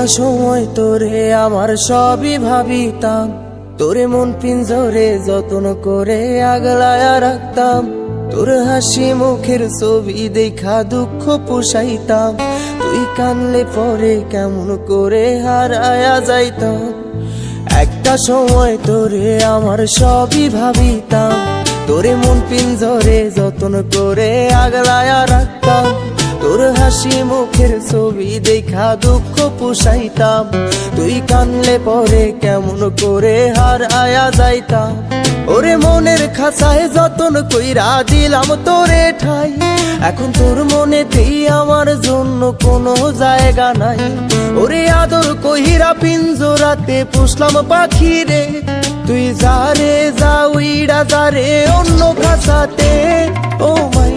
একটা সময় তোরে আমার সবই ভাবিতাম, তোরে মন পিঞ্জরে যত্ন করে আগলায়া রাখতাম। তোর হাসি মুখের ছবি দেখা দুঃখ পোষাইতাম, তুই কানলে পরে কেমন করে হারায়া যাইতাম। একটা সময় তোরে আমার সবই ভাবিতাম, তোরে মন পিঞ্জরে যত্ন করে আগলায়া রাখতাম। তোর হাসি মুখের ছবি দেখা দুঃখ পোষাইতাম, তুই কানলে পরে কেমন করে হারায়া যাইতাম। ওরে মনের খাঁচায় যতন কইরা দিলাম তোরে ঠাই, এখন তোর মনেতেই আমার জন্য কোনো জায়গা নাই। ওরে আদর কইরা পিঞ্জরাতে পুষলাম পাখি রে, তুই যারে যা উইড়া যারে অন্য ভাষাতে। ও মাই